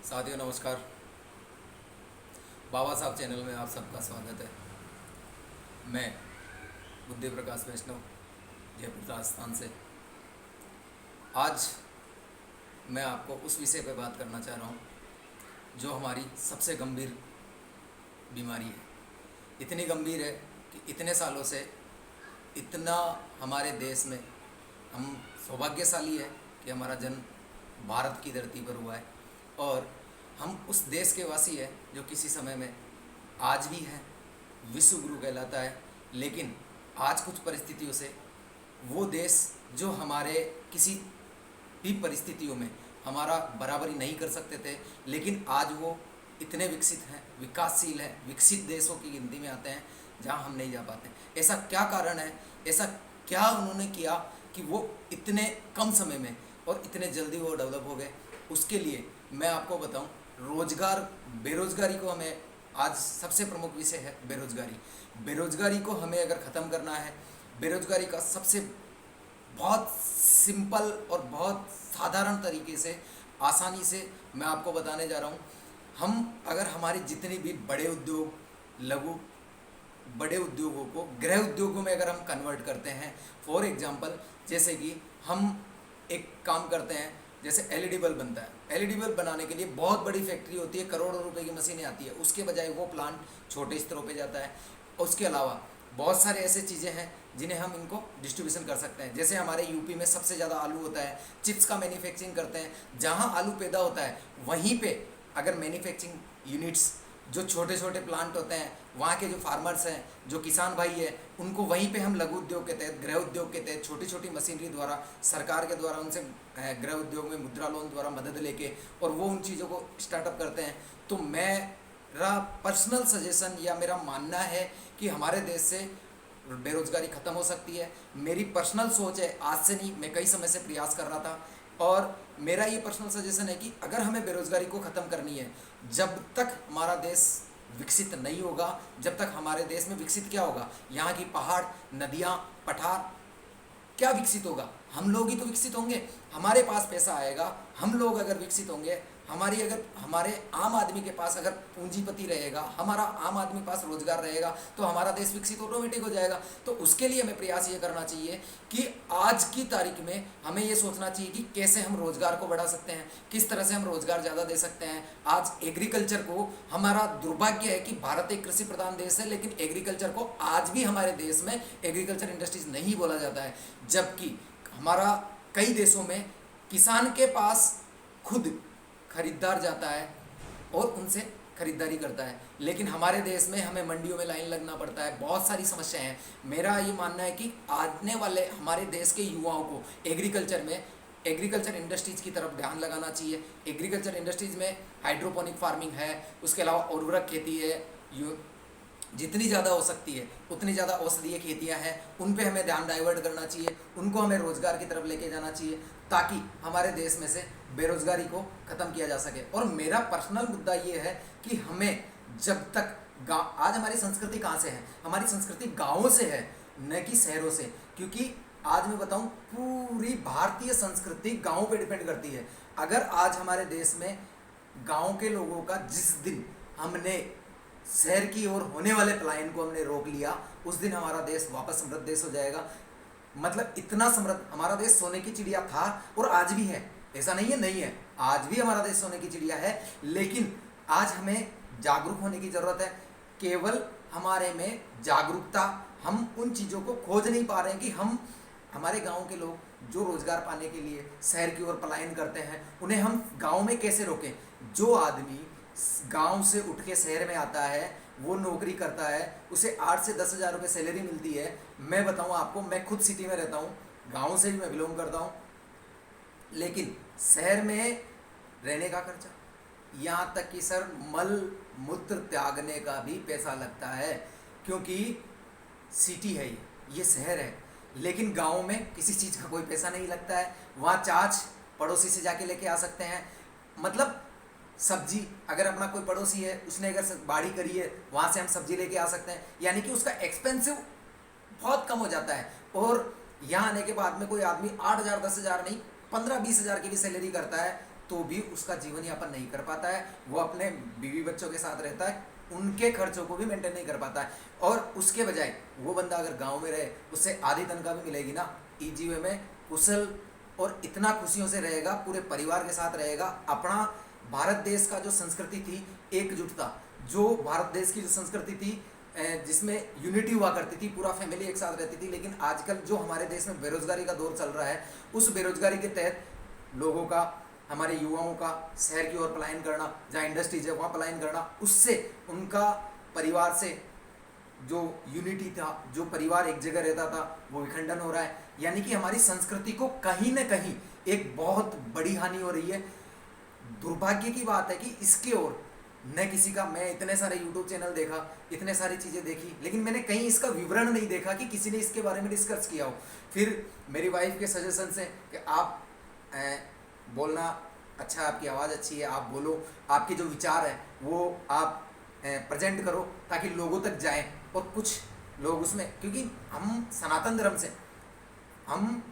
साथियों नमस्कार। बाबा साहब चैनल में आप सबका स्वागत है। मैं बुद्धि प्रकाश वैष्णव जयपुर राजस्थान से आज मैं आपको उस विषय पर बात करना चाह रहा हूँ जो हमारी सबसे गंभीर बीमारी है। इतनी गंभीर है कि इतने सालों से इतना हमारे देश में हम सौभाग्यशाली है कि हमारा जन्म भारत की धरती पर हुआ है और हम उस देश के वासी हैं जो किसी समय में आज भी है विश्व गुरु कहलाता है। लेकिन आज कुछ परिस्थितियों से वो देश जो हमारे किसी भी परिस्थितियों में हमारा बराबरी नहीं कर सकते थे, लेकिन आज वो इतने विकसित हैं, विकासशील हैं, विकसित देशों की गिनती में आते हैं जहाँ हम नहीं जा पाते। ऐसा क्या कारण है, ऐसा क्या उन्होंने किया कि वो इतने कम समय में और इतने जल्दी वो डेवलप हो गए? उसके लिए मैं आपको बताऊं, रोजगार, बेरोजगारी को हमें आज सबसे प्रमुख विषय है बेरोजगारी। बेरोजगारी को हमें अगर ख़त्म करना है, बेरोजगारी का सबसे बहुत सिंपल और बहुत साधारण तरीके से, आसानी से मैं आपको बताने जा रहा हूँ। हम अगर हमारे जितने भी बड़े उद्योग, लघु बड़े उद्योगों को गृह उद्योगों में अगर हम कन्वर्ट करते हैं, फॉर एग्जांपल जैसे कि हम एक काम करते हैं, जैसे एलईडी बल्ब बनता है। एलईडी बल्ब बनाने के लिए बहुत बड़ी फैक्ट्री होती है, करोड़ों रुपए की मशीनें आती है, उसके बजाय वो प्लांट छोटे स्तरों पे जाता है। उसके अलावा बहुत सारे ऐसे चीज़ें हैं जिन्हें हम इनको डिस्ट्रीब्यूशन कर सकते हैं। जैसे हमारे यूपी में सबसे ज़्यादा आलू होता है, चिप्स का मैन्युफैक्चरिंग करते हैं। जहाँ आलू पैदा होता है वहीं पे अगर मैन्युफैक्चरिंग यूनिट्स, जो छोटे छोटे प्लांट होते हैं, वहाँ के जो फार्मर्स हैं, जो किसान भाई है, उनको वहीं पे हम लघु उद्योग के तहत, गृह उद्योग के तहत छोटी छोटी मशीनरी द्वारा, सरकार के द्वारा उनसे गृह उद्योग में मुद्रा लोन द्वारा मदद लेके और वो उन चीज़ों को स्टार्टअप करते हैं। तो मेरा पर्सनल सजेशन या मेरा मानना है कि हमारे देश से बेरोजगारी ख़त्म हो सकती है। मेरी पर्सनल सोच है, आज से नहीं, मैं कई समय से प्रयास कर रहा था और मेरा ये पर्सनल सजेशन है कि अगर हमें बेरोजगारी को ख़त्म करनी है, जब तक हमारा देश विकसित नहीं होगा, जब तक हमारे देश में विकसित क्या होगा, यहाँ की पहाड़, नदियाँ, पठार क्या विकसित होगा? हम लोग ही तो विकसित होंगे। हमारे पास पैसा आएगा, हम लोग अगर विकसित होंगे, हमारे आम आदमी के पास अगर पूंजीपति रहेगा, हमारा आम आदमी पास रोजगार रहेगा, तो हमारा देश विकसित ऑटोमेटिक हो जाएगा। तो उसके लिए हमें प्रयास ये करना चाहिए कि आज की तारीख में हमें ये सोचना चाहिए कि कैसे हम रोजगार को बढ़ा सकते हैं, किस तरह से हम रोजगार ज़्यादा दे सकते हैं। आज एग्रीकल्चर को, हमारा दुर्भाग्य है कि भारत एक कृषि प्रधान देश है, लेकिन एग्रीकल्चर को आज भी हमारे देश में एग्रीकल्चर इंडस्ट्रीज नहीं बोला जाता है। जबकि हमारा कई देशों में किसान के पास खुद खरीदार जाता है और उनसे खरीदारी करता है, लेकिन हमारे देश में हमें मंडियों में लाइन लगना पड़ता है। बहुत सारी समस्याएं हैं। मेरा ये मानना है कि आने वाले हमारे देश के युवाओं को एग्रीकल्चर इंडस्ट्रीज की तरफ ध्यान लगाना चाहिए। एग्रीकल्चर इंडस्ट्रीज में हाइड्रोपोनिक फार्मिंग है, उसके अलावा उर्वरक खेती है, जितनी ज़्यादा हो सकती है उतनी ज़्यादा औषधीय खेतियाँ हैं, उन पे हमें ध्यान डाइवर्ट करना चाहिए, उनको हमें रोज़गार की तरफ लेके जाना चाहिए ताकि हमारे देश में से बेरोज़गारी को ख़त्म किया जा सके। और मेरा पर्सनल मुद्दा ये है कि हमें जब तक गाँव, आज हमारी संस्कृति कहाँ से है? हमारी संस्कृति गाँवों से है, न कि शहरों से। क्योंकि आज मैं बताऊँ, पूरी भारतीय संस्कृति गाँव पे डिपेंड करती है। अगर आज हमारे देश में गाँव के लोगों का जिस दिन हमने शहर की ओर होने वाले पलायन को हमने रोक लिया, उस दिन हमारा देश वापस समृद्ध देश हो जाएगा। मतलब इतना समृद्ध हमारा देश, सोने की चिड़िया था और आज भी है, ऐसा नहीं है नहीं है, आज भी हमारा देश सोने की चिड़िया है। लेकिन आज हमें जागरूक होने की ज़रूरत है। केवल हमारे में जागरूकता, हम उन चीज़ों को खोज नहीं पा रहे हैं कि हम, हमारे गाँव के लोग जो रोज़गार पाने के लिए शहर की ओर पलायन करते हैं, उन्हें हम गाँव में कैसे रोकें। जो आदमी गांव से उठ के शहर में आता है, वो नौकरी करता है, उसे 8 से 10 हज़ार रुपये सैलरी मिलती है। मैं बताऊं आपको, मैं खुद सिटी में रहता हूं, गांव से भी मैं बिलोंग करता हूं, लेकिन शहर में रहने का खर्चा, यहाँ तक कि सर मल मूत्र त्यागने का भी पैसा लगता है। क्योंकि सिटी है, ये शहर है, लेकिन गाँव में किसी चीज़ का कोई पैसा नहीं लगता है। वहाँ चाच पड़ोसी से जाके लेके आ सकते हैं। मतलब सब्जी, अगर अपना कोई पड़ोसी है, उसने अगर बाड़ी करी है, वहाँ से हम सब्जी लेके आ सकते हैं। यानी कि उसका एक्सपेंसिव बहुत कम हो जाता है। और यहाँ आने के बाद में कोई आदमी 8 हज़ार 10 हज़ार नहीं, 15-20 हज़ार की भी सैलरी करता है, तो भी उसका जीवन यापन नहीं कर पाता है। वो अपने बीवी बच्चों के साथ रहता है, उनके खर्चों को भी मेंटेन नहीं कर पाता है। और उसके बजाय वो बंदा अगर गांव में रहे, उससे आधी तनख्वाह भी मिलेगी ना, इजी वे में कुशल और इतना खुशियों से रहेगा, पूरे परिवार के साथ रहेगा। अपना भारत देश का जो संस्कृति थी, एकजुटता, जो भारत देश की जो संस्कृति थी जिसमें यूनिटी हुआ करती थी, पूरा फैमिली एक साथ रहती थी। लेकिन आजकल जो हमारे देश में बेरोजगारी का दौर चल रहा है, उस बेरोजगारी के तहत लोगों का, हमारे युवाओं का शहर की ओर पलायन करना, जहाँ इंडस्ट्रीज है वहाँ पलायन करना, उससे उनका परिवार से जो यूनिटी था, जो परिवार एक जगह रहता था, वो विखंडन हो रहा है। यानी कि हमारी संस्कृति को कहीं ना कहीं एक बहुत बड़ी हानि हो रही है। दुर्भाग्य की बात है कि इसके ओर न किसी का, मैं इतने सारे यूट्यूब चैनल देखा, इतने सारी चीज़ें देखी, लेकिन मैंने कहीं इसका विवरण नहीं देखा कि किसी ने इसके बारे में डिस्कस किया हो। फिर मेरी वाइफ के सजेशन से कि आप बोलना अच्छा है, आपकी आवाज़ अच्छी है, आप बोलो, आपके जो विचार है वो आप प्रेजेंट करो ताकि लोगों तक जाए। और कुछ लोग उसमें, क्योंकि हम सनातन धर्म से, हम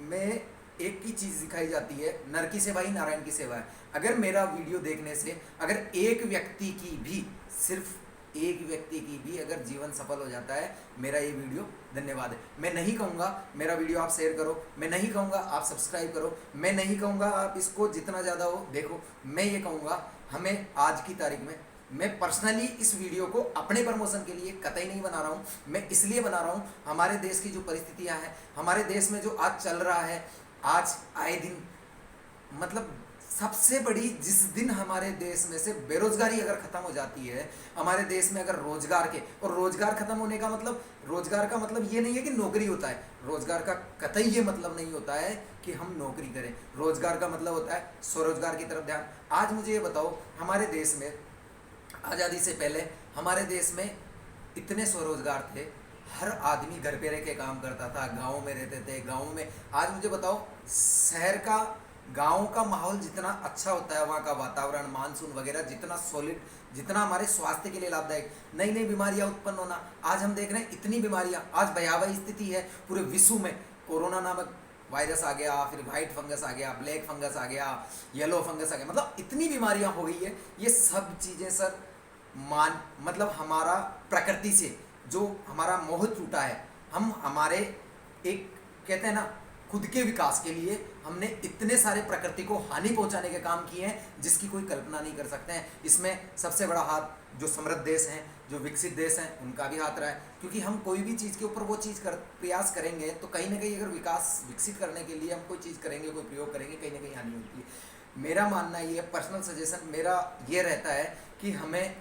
में एक ही चीज़ दिखाई जाती है, नर की सेवा ही नारायण की सेवा है। अगर मेरा वीडियो देखने से अगर एक व्यक्ति की भी, सिर्फ एक व्यक्ति की भी अगर जीवन सफल हो जाता है, मेरा ये वीडियो धन्यवाद है। मैं नहीं कहूँगा मेरा वीडियो आप शेयर करो, मैं नहीं कहूँगा आप सब्सक्राइब करो, मैं नहीं कहूँगा आप इसको जितना ज़्यादा हो देखो। मैं ये कहूँगा, हमें आज की तारीख में, मैं पर्सनली इस वीडियो को अपने प्रमोशन के लिए कतई नहीं बना रहा हूँ, मैं इसलिए बना रहा हूँ, हमारे देश की जो परिस्थितियाँ हैं, हमारे देश में जो आज चल रहा है, आज आए दिन, मतलब सबसे बड़ी, जिस दिन हमारे देश में से बेरोजगारी अगर खत्म हो जाती है, हमारे देश में अगर रोजगार के, और रोजगार खत्म होने का मतलब, रोजगार का मतलब ये नहीं है कि नौकरी होता है, रोजगार का कतई ये मतलब नहीं होता है कि हम नौकरी करें। रोजगार का मतलब होता है स्वरोजगार की तरफ ध्यान। आज मुझे ये बताओ, हमारे देश में आज़ादी से पहले हमारे देश में इतने स्वरोजगार थे, हर आदमी घर पे रह के काम करता था, गाँव में रहते थे। गाँव में आज मुझे बताओ, शहर का, गाँव का माहौल जितना अच्छा होता है, वहाँ का वातावरण, मानसून वगैरह जितना सॉलिड, जितना हमारे स्वास्थ्य के लिए लाभदायक, नई नई बीमारियाँ उत्पन्न होना, आज हम देख रहे हैं इतनी बीमारियाँ, आज भयावह स्थिति है पूरे विश्व में। कोरोना नामक वायरस आ गया, फिर वाइट फंगस आ गया, ब्लैक फंगस आ गया, येलो फंगस आ गया, मतलब इतनी बीमारियाँ हो गई है। ये सब चीज़ें सर मतलब हमारा प्रकृति से जो हमारा मोह टूटा है, हम हमारे एक, कहते हैं ना, खुद के विकास के लिए हमने इतने सारे प्रकृति को हानि पहुंचाने के काम किए हैं जिसकी कोई कल्पना नहीं कर सकते हैं। इसमें सबसे बड़ा हाथ जो समृद्ध देश हैं, जो विकसित देश हैं, उनका भी हाथ रहा है। क्योंकि हम कोई भी चीज़ के ऊपर वो चीज़ प्रयास करेंगे तो कहीं ना कहीं, अगर विकास विकसित करने के लिए हम कोई चीज़ करेंगे, कोई प्रयोग करेंगे, कहीं ना कहीं हानि होती है। मेरा मानना ये, पर्सनल सजेशन मेरा ये रहता है कि हमें,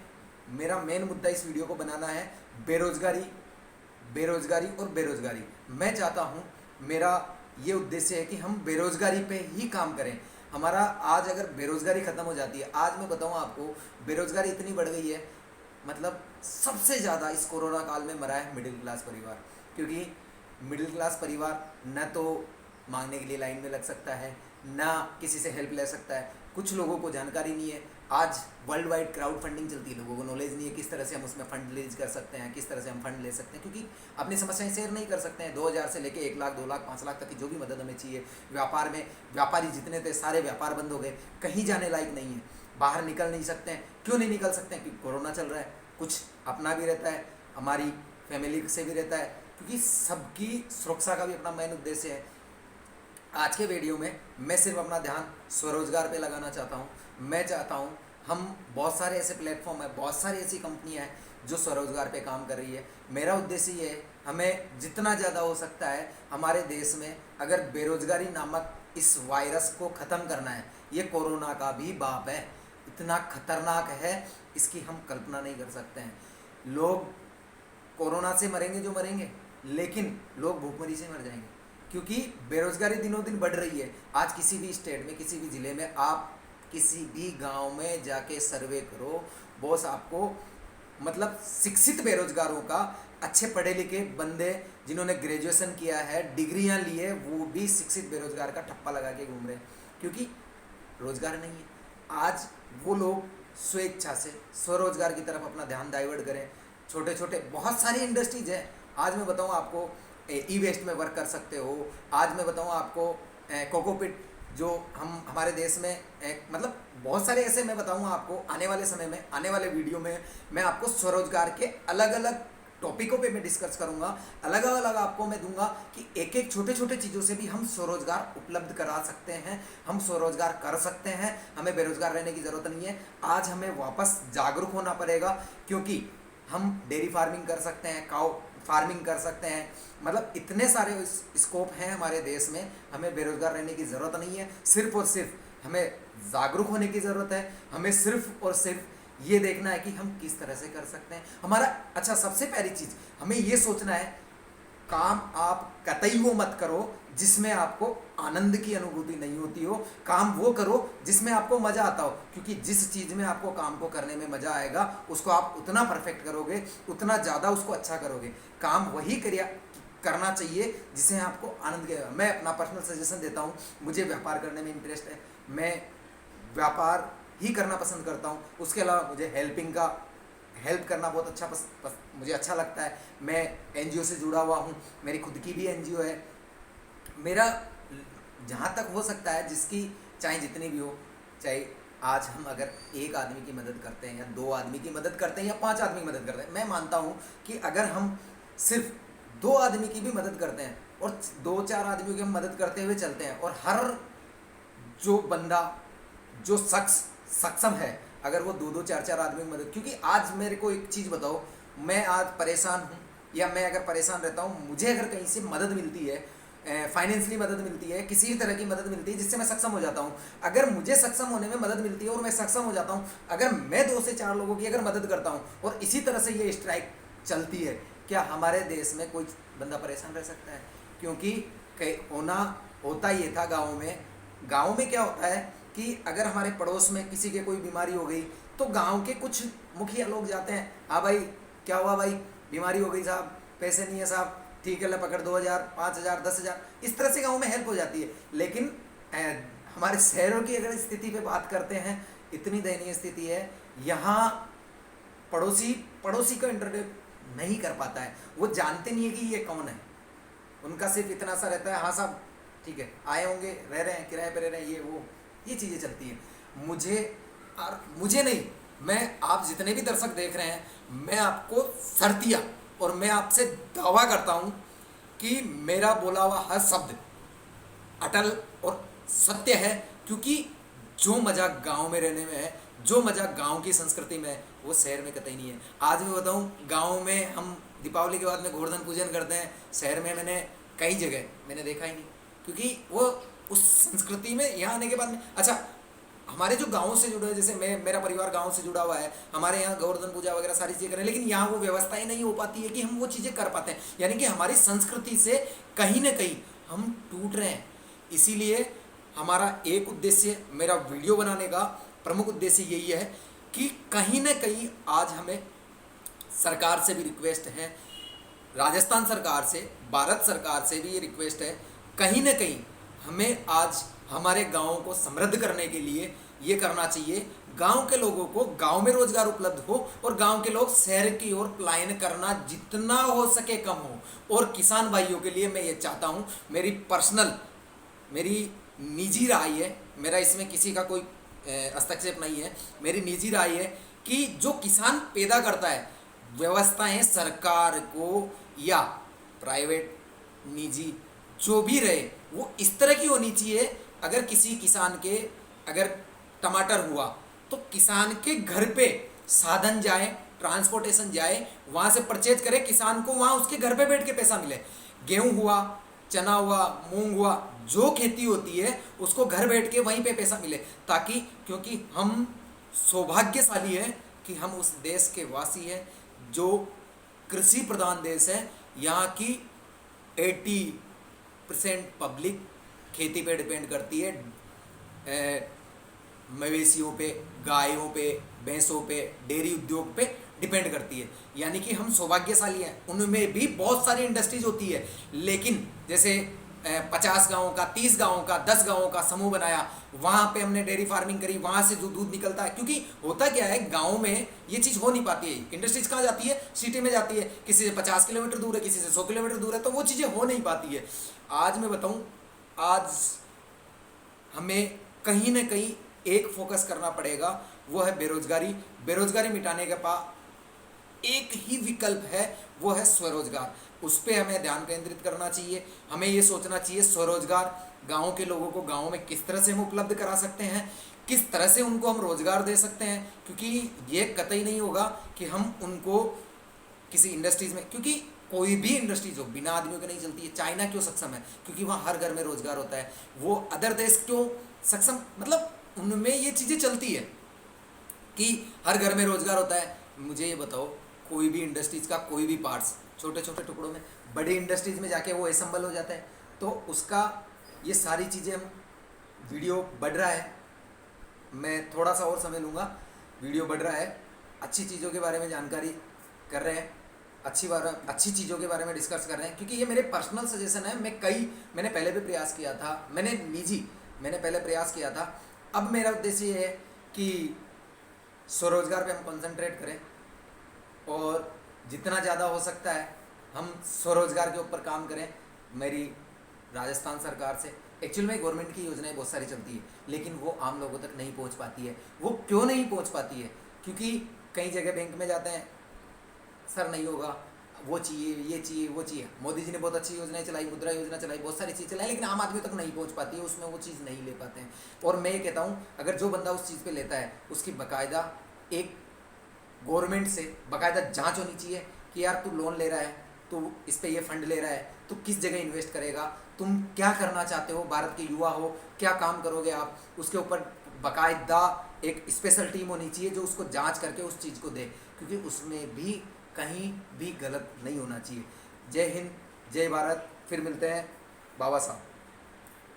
मेरा मेन मुद्दा इस वीडियो को बनाना है बेरोजगारी, बेरोजगारी और बेरोजगारी। मैं चाहता हूँ, मेरा ये उद्देश्य है कि हम बेरोजगारी पे ही काम करें। हमारा आज अगर बेरोजगारी खत्म हो जाती है, आज मैं बताऊँ आपको, बेरोजगारी इतनी बढ़ गई है, मतलब सबसे ज़्यादा इस कोरोना काल में मरा है मिडिल क्लास परिवार। क्योंकि मिडिल क्लास परिवार न तो मांगने के लिए लाइन में लग सकता है, ना किसी से हेल्प ले सकता है। कुछ लोगों को जानकारी नहीं है, आज वर्ल्ड वाइड क्राउड फंडिंग चलती है, लोगों को नॉलेज नहीं है किस तरह से हम उसमें फंड रेज कर सकते हैं, किस तरह से हम फंड ले सकते हैं, क्योंकि अपनी समस्याएं शेयर नहीं कर सकते हैं। 2000 से लेके 1 लाख, 2 लाख, 5 लाख तक की जो भी मदद हमें चाहिए। व्यापार में व्यापारी जितने थे सारे व्यापार बंद हो गए, कहीं जाने लायक नहीं है, बाहर निकल नहीं सकते हैं। क्यों नहीं निकल सकते हैं? क्योंकि कोरोना चल रहा है। कुछ अपना भी रहता है, हमारी फैमिली से भी रहता है, क्योंकि सबकी सुरक्षा का भी अपना मेन उद्देश्य है। आज के वीडियो में मैं सिर्फ अपना ध्यान स्वरोजगार पे लगाना चाहता हूँ। मैं चाहता हूँ, हम बहुत सारे ऐसे प्लेटफॉर्म है, बहुत सारी ऐसी कंपनियाँ हैं जो स्वरोजगार पे काम कर रही है। मेरा उद्देश्य ये है, हमें जितना ज़्यादा हो सकता है हमारे देश में अगर बेरोजगारी नामक इस वायरस को ख़त्म करना है। ये कोरोना का भी बाप है, इतना खतरनाक है, इसकी हम कल्पना नहीं कर सकते हैं। लोग कोरोना से मरेंगे जो मरेंगे, लेकिन लोग भूखमरी से मर जाएंगे, क्योंकि बेरोजगारी दिनों दिन बढ़ रही है। आज किसी भी स्टेट में, किसी भी ज़िले में, आप किसी भी गांव में जाके सर्वे करो, बॉस आपको, मतलब शिक्षित बेरोजगारों का, अच्छे पढ़े लिखे बंदे जिन्होंने ग्रेजुएशन किया है, डिग्रियां ली है, वो भी शिक्षित बेरोजगार का ठप्पा लगा के घूम रहे हैं, क्योंकि रोजगार नहीं है। आज वो लोग स्वेच्छा से स्वरोजगार की तरफ अपना ध्यान डाइवर्ट करें। छोटे छोटे बहुत सारी इंडस्ट्रीज हैं। आज मैं बताऊं आपको, ई वेस्ट में वर्क कर सकते हो। आज मैं बताऊं आपको, कोकोपिट जो हम हमारे देश में एक मतलब बहुत सारे ऐसे मैं बताऊंगा आपको आने वाले समय में, आने वाले वीडियो में मैं आपको स्वरोजगार के अलग अलग टॉपिकों पे मैं डिस्कस करूंगा, अलग अलग आपको मैं दूंगा कि एक एक छोटे छोटे चीज़ों से भी हम स्वरोजगार उपलब्ध करा सकते हैं, हम स्वरोजगार कर सकते हैं, हमें बेरोजगार रहने की ज़रूरत नहीं है। आज हमें वापस जागरूक होना पड़ेगा, क्योंकि हम डेयरी फार्मिंग कर सकते हैं, काउ फार्मिंग कर सकते हैं, मतलब इतने सारे स्कोप हैं हमारे देश में। हमें बेरोजगार रहने की ज़रूरत नहीं है, सिर्फ और सिर्फ हमें जागरूक होने की ज़रूरत है। हमें सिर्फ और सिर्फ ये देखना है कि हम किस तरह से कर सकते हैं हमारा। अच्छा, सबसे पहली चीज़ हमें ये सोचना है, काम आप कतई वो मत करो जिसमें आपको आनंद की अनुभूति नहीं होती हो, काम वो करो जिसमें आपको मज़ा आता हो, क्योंकि जिस चीज़ में आपको काम को करने में मज़ा आएगा उसको आप उतना परफेक्ट करोगे, उतना ज़्यादा उसको अच्छा करोगे। काम वही करना चाहिए जिसे आपको आनंद के। मैं अपना पर्सनल सजेशन देता हूँ, मुझे व्यापार करने में इंटरेस्ट है, मैं व्यापार ही करना पसंद करता हूँ। उसके अलावा मुझे हेल्प करना बहुत अच्छा मुझे अच्छा लगता है। मैं एनजीओ से जुड़ा हुआ हूँ, मेरी खुद की भी एनजीओ है। मेरा जहाँ तक हो सकता है, जिसकी चाहे जितनी भी हो, चाहे आज हम अगर एक आदमी की मदद करते हैं या दो आदमी की मदद करते हैं या 5 आदमी की मदद करते हैं, मैं मानता हूँ कि अगर हम सिर्फ 2 आदमी की भी मदद करते हैं और 2-4 आदमियों की हम मदद करते हुए चलते हैं, और हर जो बंदा जो शख्स सक्षम है, अगर वो 2-2 4-4 आदमी की मदद, क्योंकि आज मेरे को एक चीज़ बताओ, मैं आज परेशान हूँ या मैं अगर परेशान रहता हूँ, मुझे अगर कहीं से मदद मिलती है, फाइनेंशियली मदद मिलती है, किसी भी तरह की मदद मिलती है जिससे मैं सक्षम हो जाता हूँ, अगर मुझे सक्षम होने में मदद मिलती है और मैं सक्षम हो जाता हूँ, अगर मैं 2 से 4 लोगों की अगर मदद करता हूँ और इसी तरह से ये स्ट्राइक चलती है, क्या हमारे देश में कोई बंदा परेशान रह सकता है? क्योंकि होता ये था गाँव में क्या होता है कि अगर हमारे पड़ोस में किसी के कोई बीमारी हो गई तो गांव के कुछ मुखिया लोग जाते हैं, हाँ भाई क्या हुआ भाई, बीमारी हो गई साहब, पैसे नहीं है साहब, ठीक है ले पकड़ 2000 5000 10,000, इस तरह से गांव में हेल्प हो जाती है। लेकिन हमारे शहरों की अगर स्थिति पे बात करते हैं, इतनी दयनीय स्थिति है, यहाँ पड़ोसी को इंटरव्यू नहीं कर पाता है, वो जानते नहीं है कि ये कौन है, उनका सिर्फ इतना सा रहता है, हाँ साहब ठीक है आए होंगे, रह रहे हैं, किराए पे रह रहे हैं, ये वो ये चीज़ें चलती हैं। मुझे नहीं, मैं आप जितने भी दर्शक देख रहे हैं, मैं आपको शर्तिया और मैं आपसे दावा करता हूँ कि मेरा बोला हुआ हर शब्द अटल और सत्य है, क्योंकि जो मज़ा गांव में रहने में है, जो मज़ा गांव की संस्कृति में है, वो शहर में कतई नहीं है। आज मैं बताऊँ, गांव में हम दीपावली के बाद में गोवर्धन पूजन करते हैं, शहर में मैंने कई जगह मैंने देखा ही नहीं, क्योंकि वो उस संस्कृति में यहाँ आने के बाद में। अच्छा, हमारे जो गाँव से जुड़े, जैसे मेरा परिवार गाँव से जुड़ा हुआ है, हमारे यहाँ गोवर्धन पूजा वगैरह सारी चीज़ें करें, लेकिन यहाँ वो व्यवस्थाएं नहीं हो पाती है कि हम वो चीज़ें कर पाते हैं, यानी कि हमारी संस्कृति से कहीं ना कहीं हम टूट रहे हैं। इसीलिए हमारा एक उद्देश्य, मेरा वीडियो बनाने का प्रमुख उद्देश्य यही है कि कहीं ना कहीं आज हमें सरकार से भी रिक्वेस्ट है, राजस्थान सरकार से, भारत सरकार से भी ये रिक्वेस्ट है, कहीं ना कहीं हमें आज हमारे गाँव को समृद्ध करने के लिए ये करना चाहिए, गांव के लोगों को गांव में रोजगार उपलब्ध हो और गांव के लोग शहर की ओर पलायन करना जितना हो सके कम हो। और किसान भाइयों के लिए मैं ये चाहता हूँ, मेरी निजी राय है, मेरा इसमें किसी का कोई हस्तक्षेप नहीं है, मेरी निजी राय है कि जो किसान पैदा करता है, व्यवस्थाएं सरकार को या प्राइवेट निजी जो भी रहे वो इस तरह की होनी चाहिए, अगर किसी किसान के अगर टमाटर हुआ तो किसान के घर पे साधन जाए, ट्रांसपोर्टेशन जाए, वहाँ से परचेज करे, किसान को वहाँ उसके घर पे बैठ के पैसा मिले। गेहूँ हुआ, चना हुआ, मूंग हुआ, जो खेती होती है उसको घर बैठ के वहीं पे पैसा मिले, ताकि, क्योंकि हम सौभाग्यशाली हैं कि हम उस देश के वासी हैं जो कृषि प्रधान देश है। यहाँ की 80% पब्लिक खेती पे डिपेंड करती है, मवेशियों पे, गायों पे, भैंसों पे, डेयरी उद्योग पे डिपेंड करती है, यानी कि हम सौभाग्यशाली हैं। उनमें भी बहुत सारी इंडस्ट्रीज होती है, लेकिन जैसे 50 गाँवों का, 30 गाँवों का, 10 गाँवों का समूह बनाया, वहाँ पे हमने डेयरी फार्मिंग करी, वहाँ से जो दूध निकलता है, क्योंकि होता क्या है गाँव में ये चीज़ हो नहीं पाती है। इंडस्ट्रीज कहाँ जाती है? सिटी में जाती है, किसी से 50 किलोमीटर दूर है, किसी से 100 किलोमीटर दूर है, तो वो चीज़ें हो नहीं पाती है। आज मैं बताऊँ, आज हमें कहीं ना कहीं एक फोकस करना पड़ेगा, वो है बेरोजगारी। बेरोजगारी मिटाने के पास एक ही विकल्प है, वो है स्वरोजगार। उस पर हमें ध्यान केंद्रित करना चाहिए। हमें ये सोचना चाहिए स्वरोजगार गाँव के लोगों को गाँव में किस तरह से हम उपलब्ध करा सकते हैं, किस तरह से उनको हम रोजगार दे सकते हैं। क्योंकि ये कतई नहीं होगा कि हम उनको किसी इंडस्ट्रीज में, क्योंकि कोई भी इंडस्ट्रीज हो बिना आदमियों के नहीं चलती है। चाइना क्यों सक्षम है? क्योंकि वहाँ हर घर में रोजगार होता है। वो अदर देश क्यों सक्षम, मतलब उनमें ये चीज़ें चलती है कि हर घर में रोजगार होता है। मुझे ये बताओ, कोई भी इंडस्ट्रीज का कोई भी पार्ट्स छोटे छोटे टुकड़ों में बड़ी इंडस्ट्रीज में जाके वो असेंबल हो जाता है, तो उसका ये सारी चीज़ें हम, वीडियो बढ़ रहा है, मैं थोड़ा सा और समय लूँगा, वीडियो बढ़ रहा है, अच्छी चीज़ों के बारे में जानकारी कर रहे हैं, अच्छी चीज़ों के बारे में डिस्कस कर रहे हैं। क्योंकि ये मेरे पर्सनल सजेशन है। मैंने पहले भी प्रयास किया था, मैंने पहले प्रयास किया था। अब मेरा उद्देश्य ये है कि स्वरोजगार पे हम कंसंट्रेट करें और जितना ज़्यादा हो सकता है हम स्वरोजगार के ऊपर काम करें। मेरी राजस्थान सरकार से एक्चुअल में गवर्नमेंट की योजनाएं बहुत सारी चलती है, लेकिन वो आम लोगों तक नहीं पहुंच पाती है। वो क्यों नहीं पहुंच पाती है? क्योंकि कई जगह बैंक में जाते हैं, सर नहीं होगा, वो चाहिए, ये चाहिए, वो चाहिए। मोदी जी ने बहुत अच्छी योजनाएं चलाई, मुद्रा योजना चलाई, बहुत सारी चीज़ चलाई, लेकिन आम आदमी तक नहीं पहुंच पाती है, उसमें वो चीज़ नहीं ले पाते हैं। और मैं ये कहता हूँ, अगर जो बंदा उस चीज़ पे लेता है उसकी बाकायदा एक गवर्नमेंट से बाकायदा जांच होनी चाहिए कि यार तू लोन ले रहा है, तू इस पे ये फंड ले रहा है, तू किस जगह इन्वेस्ट करेगा, तुम क्या करना चाहते हो, भारत के युवा हो, क्या काम करोगे आप, उसके ऊपर बाकायदा एक स्पेशल टीम होनी चाहिए जो उसको जांच करके उस चीज़ को दे। क्योंकि उसमें भी कहीं भी गलत नहीं होना चाहिए। जय हिंद, जय भारत। फिर मिलते हैं बाबा साहब।